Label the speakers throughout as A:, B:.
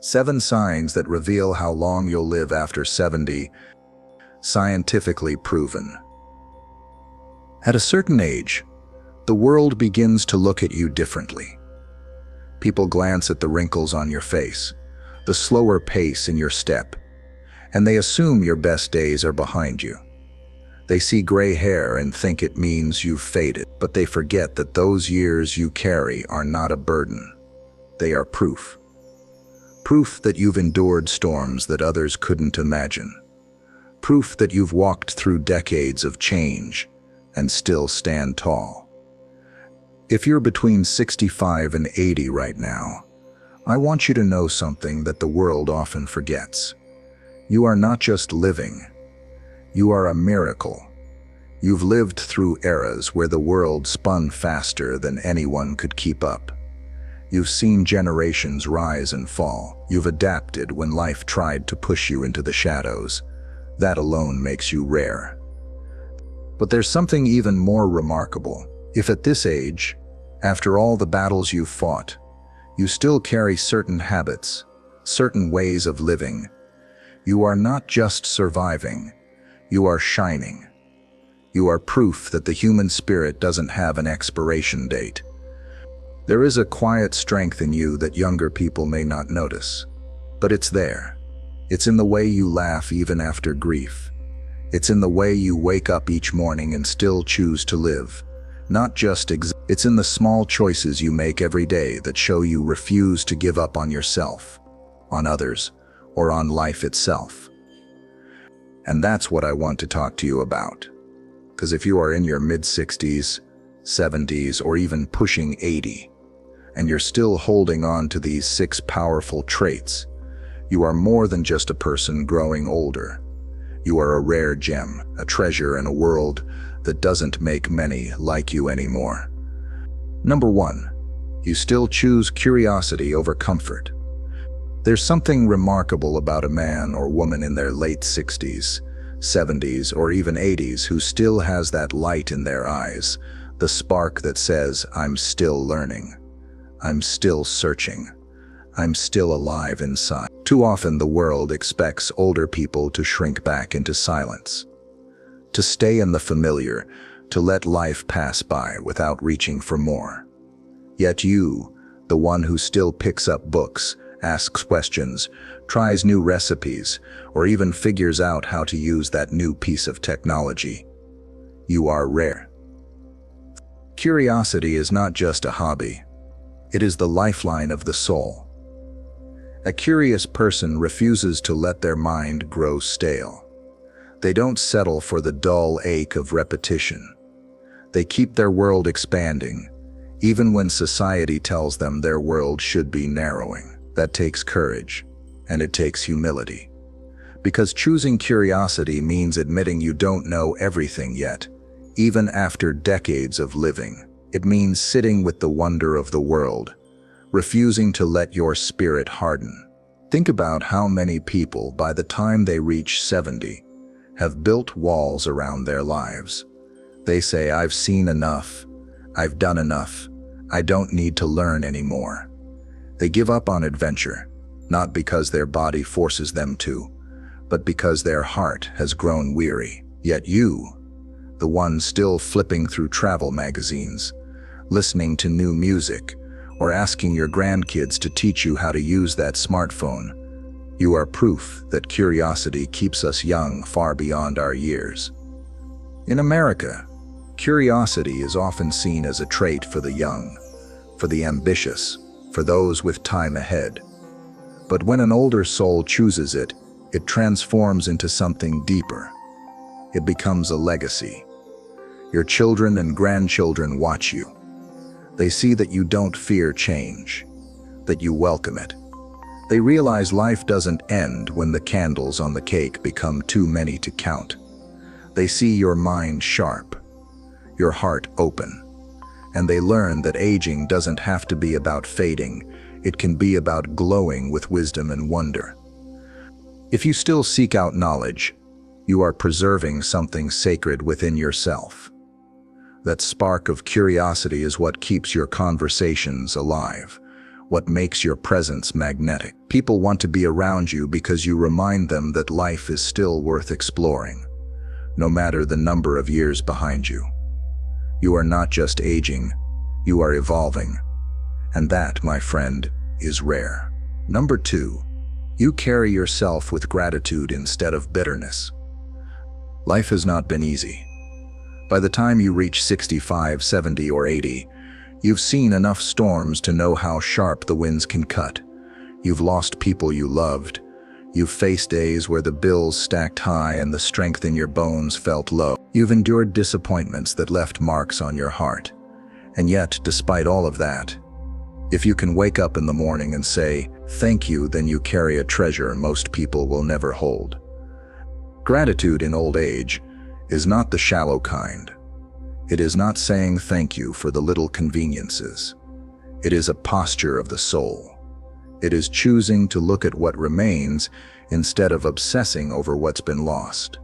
A: 7 signs that reveal how long you'll live after 70, scientifically proven. At a certain age, the world begins to look at you differently. People glance at the wrinkles on your face, the slower pace in your step, and they assume your best days are behind you. They see gray hair and think it means you've faded, but they forget that those years you carry are not a burden. They are proof. Proof that you've endured storms that others couldn't imagine. Proof that you've walked through decades of change and still stand tall. If you're between 65 and 80 right now, I want you to know something that the world often forgets. You are not just living. You are a miracle. You've lived through eras where the world spun faster than anyone could keep up. You've seen generations rise and fall. You've adapted when life tried to push you into the shadows. That alone makes you rare. But there's something even more remarkable. If at this age, after all the battles you've fought, you still carry certain habits, certain ways of living, you are not just surviving, you are shining. You are proof that the human spirit doesn't have an expiration date. There is a quiet strength in you that younger people may not notice, but it's there. It's in the way you laugh even after grief. It's in the way you wake up each morning and still choose to live. It's in the small choices you make every day that show you refuse to give up on yourself, on others, or on life itself. And that's what I want to talk to you about. Because if you are in your mid-60s, 70s, or even pushing 80, and you're still holding on to these 6 powerful traits, you are more than just a person growing older. You are a rare gem, a treasure in a world that doesn't make many like you anymore. Number 1, you still choose curiosity over comfort. There's something remarkable about a man or woman in their late 60s, 70s, or even 80s who still has that light in their eyes, the spark that says, I'm still learning, I'm still searching, I'm still alive inside. Too often the world expects older people to shrink back into silence, to stay in the familiar, to let life pass by without reaching for more. Yet you, the one who still picks up books, asks questions, tries new recipes, or even figures out how to use that new piece of technology, you are rare. Curiosity is not just a hobby. It is the lifeline of the soul. A curious person refuses to let their mind grow stale. They don't settle for the dull ache of repetition. They keep their world expanding, even when society tells them their world should be narrowing. That takes courage, and it takes humility. Because choosing curiosity means admitting you don't know everything yet, even after decades of living. It means sitting with the wonder of the world, refusing to let your spirit harden. Think about how many people, by the time they reach 70, have built walls around their lives. They say, I've seen enough, I've done enough, I don't need to learn anymore. They give up on adventure, not because their body forces them to, but because their heart has grown weary. Yet you, the one still flipping through travel magazines, listening to new music, or asking your grandkids to teach you how to use that smartphone, you are proof that curiosity keeps us young far beyond our years. In America, curiosity is often seen as a trait for the young, for the ambitious, for those with time ahead. But when an older soul chooses it, it transforms into something deeper. It becomes a legacy. Your children and grandchildren watch you. They see that you don't fear change, that you welcome it. They realize life doesn't end when the candles on the cake become too many to count. They see your mind sharp, your heart open, and they learn that aging doesn't have to be about fading, it can be about glowing with wisdom and wonder. If you still seek out knowledge, you are preserving something sacred within yourself. That spark of curiosity is what keeps your conversations alive, what makes your presence magnetic. People want to be around you because you remind them that life is still worth exploring, no matter the number of years behind you. You are not just aging, you are evolving. And that, my friend, is rare. Number 2, you carry yourself with gratitude instead of bitterness. Life has not been easy. By the time you reach 65, 70, or 80, you've seen enough storms to know how sharp the winds can cut. You've lost people you loved. You've faced days where the bills stacked high and the strength in your bones felt low. You've endured disappointments that left marks on your heart. And yet, despite all of that, if you can wake up in the morning and say, "Thank you," then you carry a treasure most people will never hold. Gratitude in old age is not the shallow kind. It is not saying thank you for the little conveniences. It is a posture of the soul. It is choosing to look at what remains instead of obsessing over what's been lost.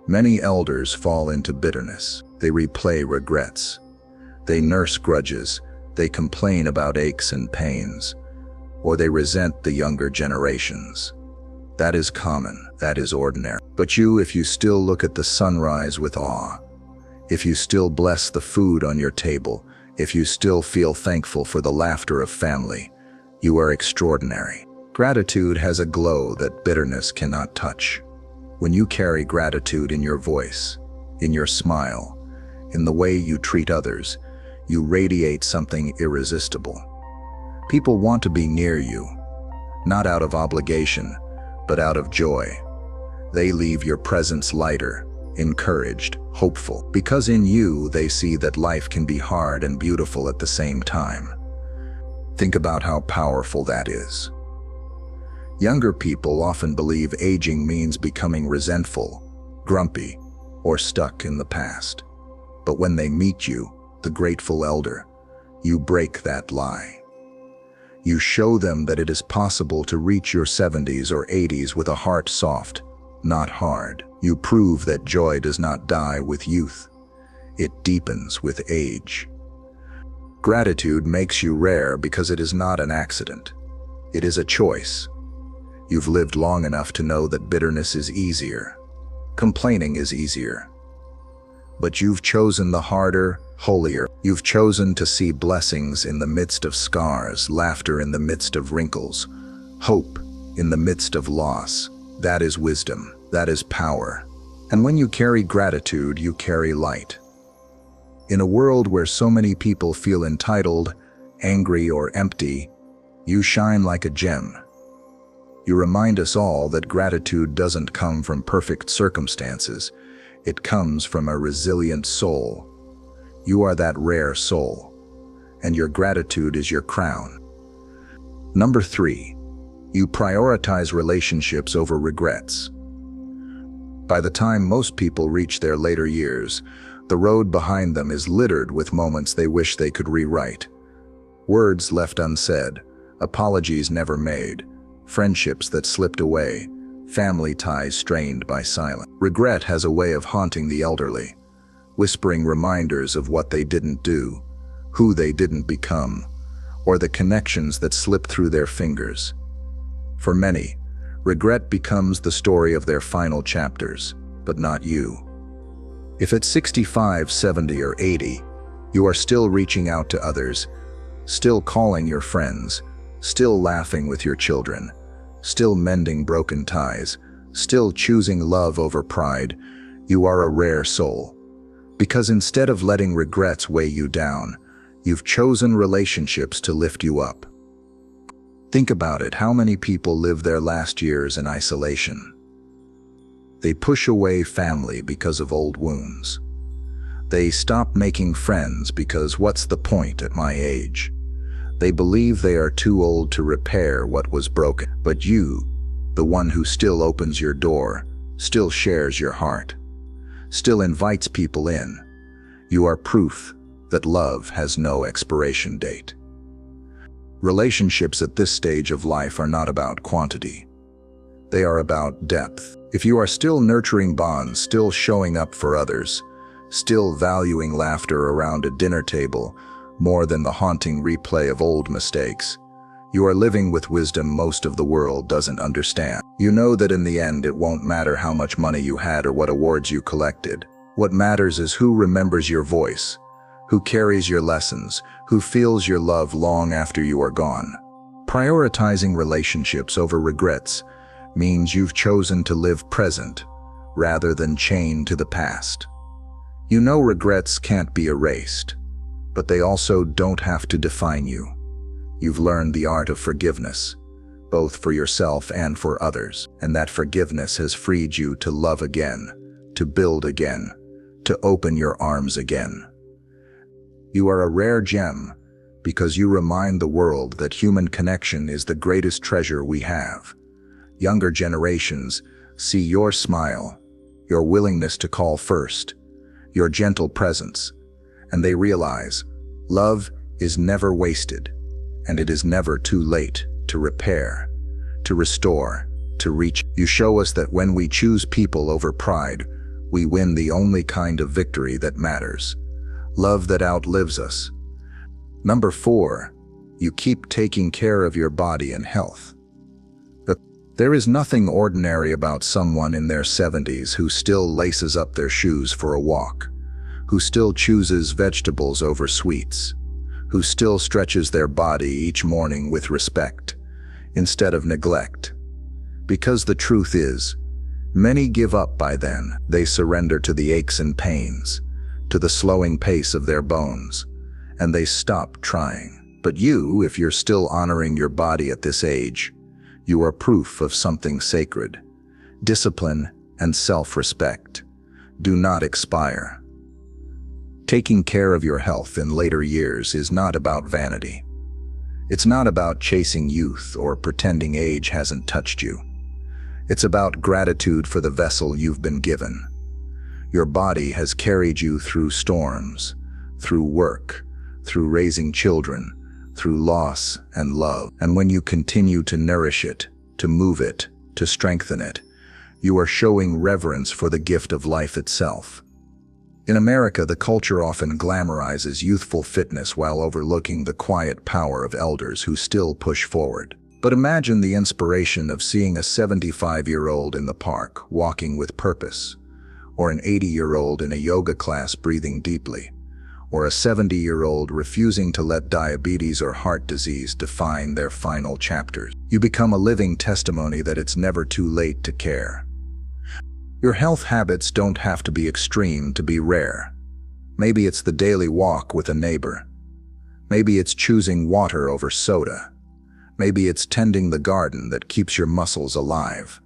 A: Many elders fall into bitterness. They replay regrets. They nurse grudges. They complain about aches and pains. Or they resent the younger generations. That is common. That is ordinary. But you, if you still look at the sunrise with awe, if you still bless the food on your table, if you still feel thankful for the laughter of family, you are extraordinary. Gratitude has a glow that bitterness cannot touch. When you carry gratitude in your voice, in your smile, in the way you treat others, you radiate something irresistible. People want to be near you, not out of obligation, but out of joy. They leave your presence lighter, encouraged, hopeful, because in you they see that life can be hard and beautiful at the same time. Think about how powerful that is. Younger people often believe aging means becoming resentful, grumpy, or stuck in the past. But when they meet you, the grateful elder, you break that lie. You show them that it is possible to reach your 70s or 80s with a heart soft, not hard. You prove that joy does not die with youth. It deepens with age. Gratitude makes you rare because it is not an accident. It is a choice. You've lived long enough to know that bitterness is easier. Complaining is easier. But you've chosen the harder, holier. You've chosen to see blessings in the midst of scars, laughter in the midst of wrinkles, hope in the midst of loss. That is wisdom. That is power. And when you carry gratitude, you carry light. In a world where so many people feel entitled, angry, or empty, you shine like a gem. You remind us all that gratitude doesn't come from perfect circumstances. It comes from a resilient soul. You are that rare soul, and your gratitude is your crown. Number 3, you prioritize relationships over regrets. By the time most people reach their later years, the road behind them is littered with moments they wish they could rewrite. Words left unsaid, apologies never made, friendships that slipped away, family ties strained by silence. Regret has a way of haunting the elderly, whispering reminders of what they didn't do, who they didn't become, or the connections that slipped through their fingers. For many, regret becomes the story of their final chapters, but not you. If at 65, 70, or 80, you are still reaching out to others, still calling your friends, still laughing with your children, still mending broken ties, still choosing love over pride, you are a rare soul. Because instead of letting regrets weigh you down, you've chosen relationships to lift you up. Think about it, how many people live their last years in isolation? They push away family because of old wounds. They stop making friends because what's the point at my age? They believe they are too old to repair what was broken. But you, the one who still opens your door, still shares your heart, still invites people in, you are proof that love has no expiration date. Relationships at this stage of life are not about quantity. They are about depth. If you are still nurturing bonds, still showing up for others, still valuing laughter around a dinner table, more than the haunting replay of old mistakes. You are living with wisdom most of the world doesn't understand. You know that in the end it won't matter how much money you had or what awards you collected. What matters is who remembers your voice, who carries your lessons, who feels your love long after you are gone. Prioritizing relationships over regrets means you've chosen to live present rather than chained to the past. You know regrets can't be erased, but they also don't have to define you. You've learned the art of forgiveness, both for yourself and for others, and that forgiveness has freed you to love again, to build again, to open your arms again. You are a rare gem because you remind the world that human connection is the greatest treasure we have. Younger generations see your smile, your willingness to call first, your gentle presence, and they realize love is never wasted. And it is never too late to repair, to restore, to reach. You show us that when we choose people over pride, we win the only kind of victory that matters. Love that outlives us. Number 4, you keep taking care of your body and health. There is nothing ordinary about someone in their 70s who still laces up their shoes for a walk, who still chooses vegetables over sweets, who still stretches their body each morning with respect, instead of neglect. Because the truth is, many give up by then. They surrender to the aches and pains, to the slowing pace of their bones, and they stop trying. But you, if you're still honoring your body at this age, you are proof of something sacred. Discipline and self-respect do not expire. Taking care of your health in later years is not about vanity. It's not about chasing youth or pretending age hasn't touched you. It's about gratitude for the vessel you've been given. Your body has carried you through storms, through work, through raising children, through loss and love. And when you continue to nourish it, to move it, to strengthen it, you are showing reverence for the gift of life itself. In America, the culture often glamorizes youthful fitness while overlooking the quiet power of elders who still push forward. But imagine the inspiration of seeing a 75-year-old in the park walking with purpose, or an 80-year-old in a yoga class breathing deeply, or a 70-year-old refusing to let diabetes or heart disease define their final chapters. You become a living testimony that it's never too late to care. Your health habits don't have to be extreme to be rare. Maybe it's the daily walk with a neighbor. Maybe it's choosing water over soda. Maybe it's tending the garden that keeps your muscles alive.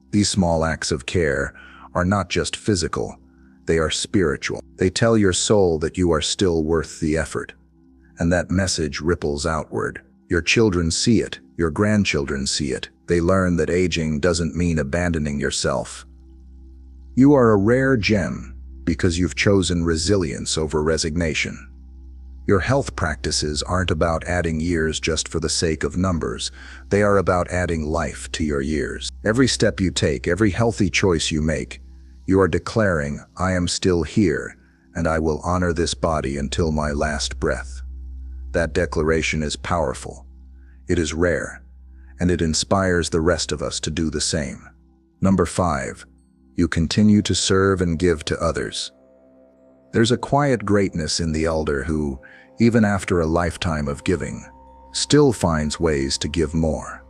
A: These small acts of care are not just physical, they are spiritual. They tell your soul that you are still worth the effort. And that message ripples outward. Your children see it, your grandchildren see it. They learn that aging doesn't mean abandoning yourself. You are a rare gem because you've chosen resilience over resignation. Your health practices aren't about adding years just for the sake of numbers. They are about adding life to your years. Every step you take, every healthy choice you make, you are declaring, I am still here, and I will honor this body until my last breath. That declaration is powerful. It is rare, and it inspires the rest of us to do the same. Number 5. You continue to serve and give to others. There's a quiet greatness in the elder who, even after a lifetime of giving, still finds ways to give more.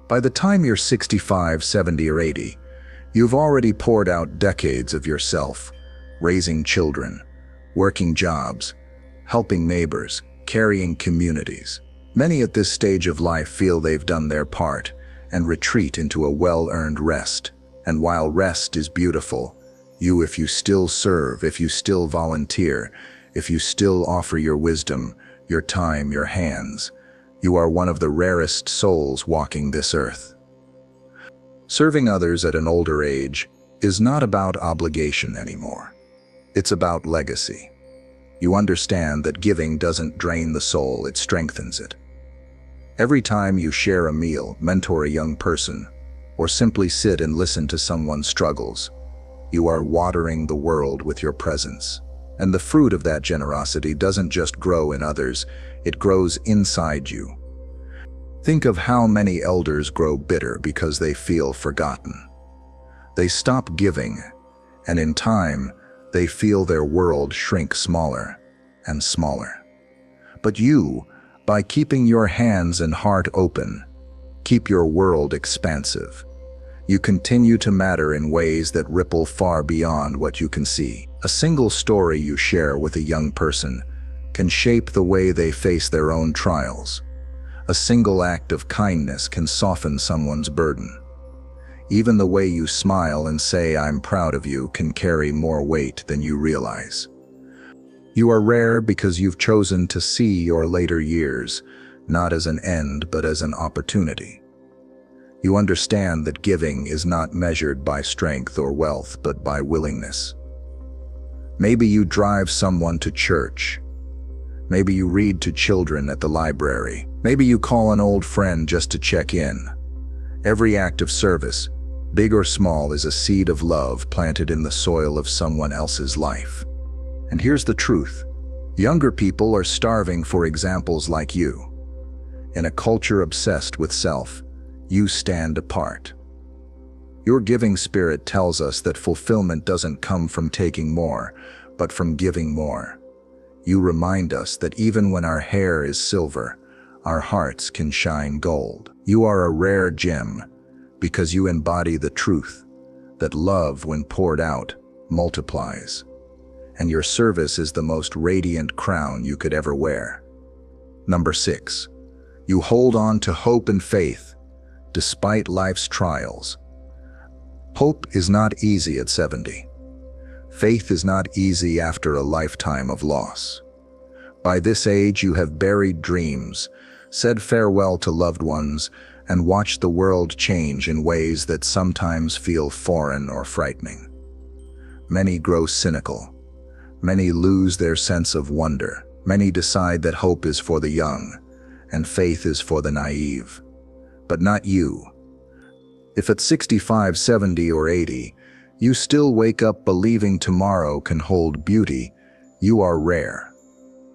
A: By the time you're 65, 70, or 80, you've already poured out decades of yourself, raising children, working jobs, helping neighbors, carrying communities. Many at this stage of life feel they've done their part and retreat into a well-earned rest. And while rest is beautiful, if you still serve, if you still volunteer, if you still offer your wisdom, your time, your hands, you are one of the rarest souls walking this earth. Serving others at an older age is not about obligation anymore. It's about legacy. You understand that giving doesn't drain the soul, it strengthens it. Every time you share a meal, mentor a young person, or simply sit and listen to someone's struggles, you are watering the world with your presence. And the fruit of that generosity doesn't just grow in others, it grows inside you. Think of how many elders grow bitter because they feel forgotten. They stop giving, and in time, they feel their world shrink smaller and smaller. But you, by keeping your hands and heart open, keep your world expansive. You continue to matter in ways that ripple far beyond what you can see. A single story you share with a young person can shape the way they face their own trials. A single act of kindness can soften someone's burden. Even the way you smile and say, "I'm proud of you," can carry more weight than you realize. You are rare because you've chosen to see your later years not as an end but as an opportunity. You understand that giving is not measured by strength or wealth but by willingness. Maybe you drive someone to church. Maybe you read to children at the library. Maybe you call an old friend just to check in. Every act of service, big or small, is a seed of love planted in the soil of someone else's life. And here's the truth. Younger people are starving for examples like you. In a culture obsessed with self, you stand apart. Your giving spirit tells us that fulfillment doesn't come from taking more, but from giving more. You remind us that even when our hair is silver, our hearts can shine gold. You are a rare gem because you embody the truth that love, when poured out, multiplies. And your service is the most radiant crown you could ever wear. Number 6, you hold on to hope and faith despite life's trials. Hope is not easy at 70. Faith is not easy after a lifetime of loss. By this age, you have buried dreams, said farewell to loved ones, and watched the world change in ways that sometimes feel foreign or frightening. Many grow cynical. Many lose their sense of wonder. Many decide that hope is for the young and faith is for the naive. But not you. If at 65, 70, or 80, you still wake up believing tomorrow can hold beauty, you are rare.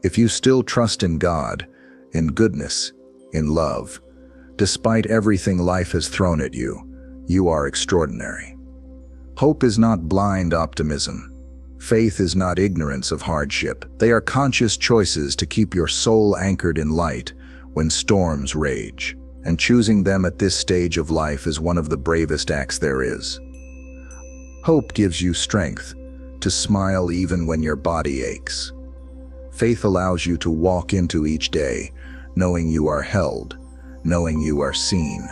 A: If you still trust in God, in goodness, in love, despite everything life has thrown at you, you are extraordinary. Hope is not blind optimism. Faith is not ignorance of hardship. They are conscious choices to keep your soul anchored in light when storms rage. And choosing them at this stage of life is one of the bravest acts there is. Hope gives you strength to smile even when your body aches. Faith allows you to walk into each day knowing you are held, knowing you are seen,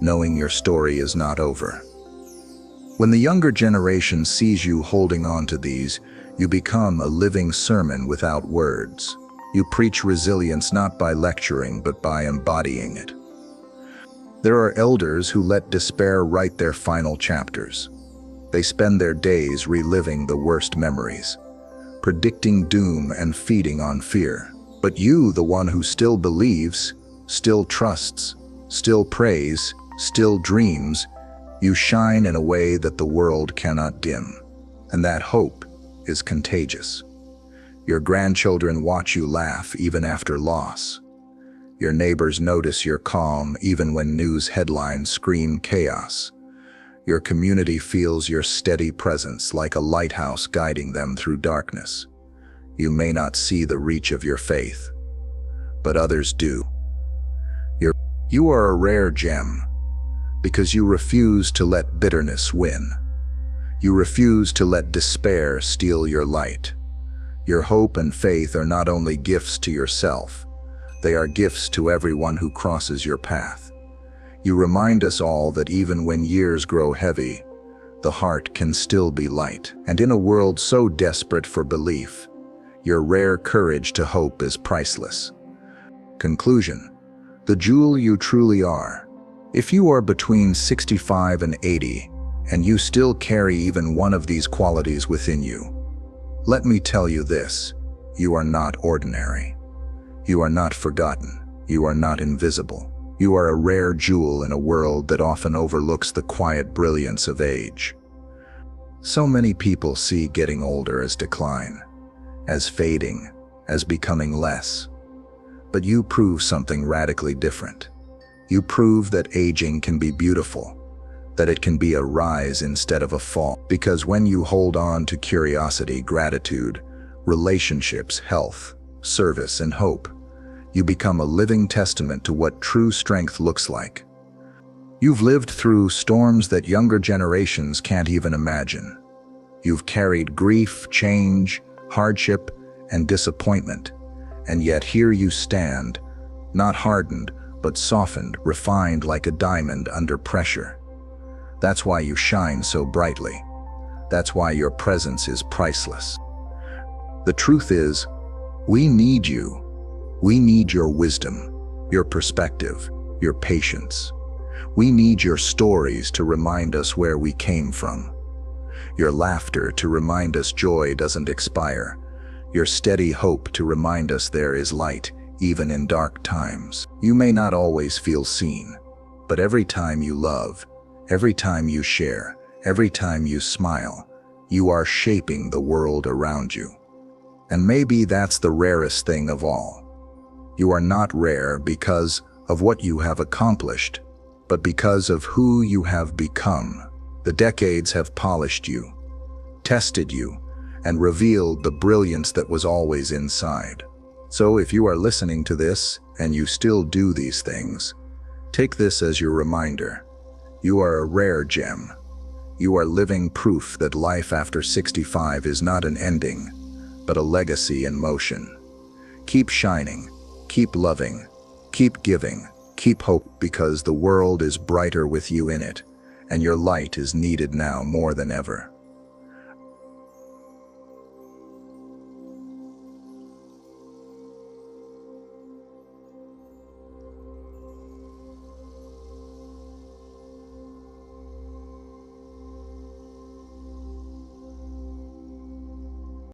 A: knowing your story is not over. When the younger generation sees you holding on to these, you become a living sermon without words. You preach resilience not by lecturing but by embodying it. There are elders who let despair write their final chapters. They spend their days reliving the worst memories, predicting doom and feeding on fear. But you, the one who still believes, still trusts, still prays, still dreams, you shine in a way that the world cannot dim. And that hope is contagious. Your grandchildren watch you laugh even after loss. Your neighbors notice your calm even when news headlines scream chaos. Your community feels your steady presence like a lighthouse guiding them through darkness. You may not see the reach of your faith, but others do. You are a rare gem because you refuse to let bitterness win. You refuse to let despair steal your light. Your hope and faith are not only gifts to yourself, they are gifts to everyone who crosses your path. You remind us all that even when years grow heavy, the heart can still be light. And in a world so desperate for belief, your rare courage to hope is priceless. Conclusion: the jewel you truly are. If you are between 65 and 80, and you still carry even one of these qualities within you, let me tell you this: you are not ordinary. You are not forgotten. You are not invisible. You are a rare jewel in a world that often overlooks the quiet brilliance of age. So many people see getting older as decline. as fading, as becoming less. But you prove something radically different. You prove that aging can be beautiful, that it can be a rise instead of a fall. Because when you hold on to curiosity, gratitude, relationships, health, service, and hope, you become a living testament to what true strength looks like. You've lived through storms that younger generations can't even imagine. You've carried grief, change, hardship, and disappointment, and yet here you stand, not hardened, but softened, refined like a diamond under pressure. That's why you shine so brightly. That's why your presence is priceless. The truth is, we need you. We need your wisdom, your perspective, your patience. We need your stories to remind us where we came from. Your laughter to remind us joy doesn't expire. Your steady hope to remind us there is light, even in dark times. You may not always feel seen, but every time you love, every time you share, every time you smile, you are shaping the world around you. And maybe that's the rarest thing of all. You are not rare because of what you have accomplished, but because of who you have become. The decades have polished you, tested you, and revealed the brilliance that was always inside. So if you are listening to this and you still do these things, take this as your reminder. You are a rare gem. You are living proof that life after 65 is not an ending, but a legacy in motion. Keep shining, keep loving, keep giving, keep hope, because the world is brighter with you in it, and your light is needed now more than ever.